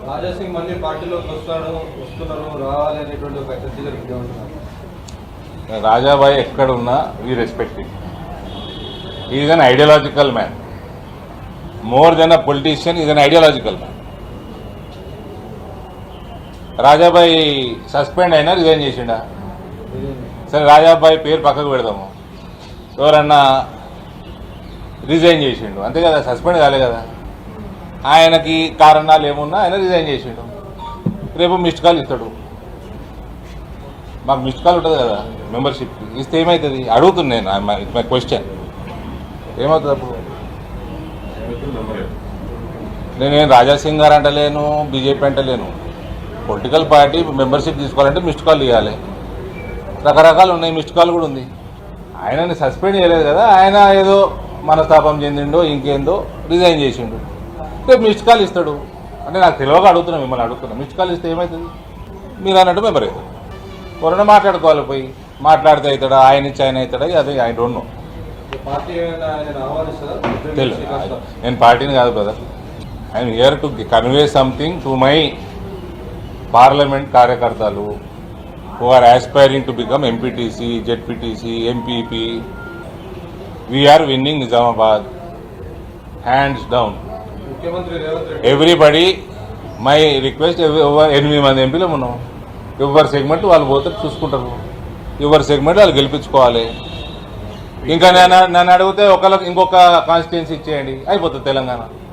రాజా సింగ్ మళ్ళీ పార్టీలోకి వస్తున్నారు రావాలి అనేటువంటి ఒక చర్చ జరుగుతూ ఉంటున్నారు. రాజాబాయ్ ఎక్కడున్నా we respect him. Is an ideological man. More than a politician is an ideological man. Rajabhai suspend అయినా రిజైన్ చేసిండా? సరే రాజాబాయ్ పేరు పక్కకు పెడదాము. ఎవరన్నా రిజైన్ చేసిండు అంతే కదా, సస్పెండ్ కాలే కదా. ఆయనకి కారణాలు ఏమున్నా ఆయన రిజైన్ చేసిండు. రేపు మిస్డ్ కాల్ ఇస్తాడు. మాకు మిస్డ్ కాల్ ఉంటుంది కదా మెంబర్షిప్కి, ఇస్తే ఏమవుతుంది అడుగుతున్నాను. మై క్వశ్చన్ ఏమవుతుంది అప్పుడు? నేనేం రాజా సింగ్ గారు అంటలేను, బీజేపీ అంటలేను. పొలిటికల్ పార్టీ మెంబర్షిప్ తీసుకోవాలంటే మిస్డ్ కాల్ ఇవ్వాలి. రకరకాలు ఉన్నాయి, మిస్డ్ కాల్ కూడా ఉంది. ఆయనని సస్పెండ్ చేయలేదు కదా, ఆయన ఏదో మనస్తాపం చెందిండో ఇంకేందో రిజైన్ చేసిండు. రేపు మిస్డ్ కాల్ ఇస్తాడు అంటే నాకు తెలియక అడుగుతున్నా, మిమ్మల్ని అడుగుతున్నా. మిస్డ్ కాల్ ఇస్తే ఏమవుతుంది? మీరు అన్నట్టు మెంబర్ అవుతాడు. ఎవరైనా మాట్లాడుకోవాలి, పోయి మాట్లాడితే అవుతాడా, ఆయన ఇచ్చి ఆయన అవుతాడా, అది ఐ డోంట్ నో. తెలియదు, నేను పార్టీని కాదు brother. I'm here to convey something to my parliament కార్యకర్తలు who are aspiring to become MPTC, ZPTC, MPP. We are winning Nizamabad, hands down. Everybody, my request, over 8 మంది ఎంపీలు ఉన్నాం. ఎవరి సెగ్మెంట్ వాళ్ళు పోతే చూసుకుంటారు, ఎవరి సెగ్మెంట్ వాళ్ళు గెలిపించుకోవాలి. ఇంకా నన్ను అడిగితే ఇంకొక కాన్స్టిట్యున్సీ ఇచ్చేయండి, అయిపోతుంది తెలంగాణ.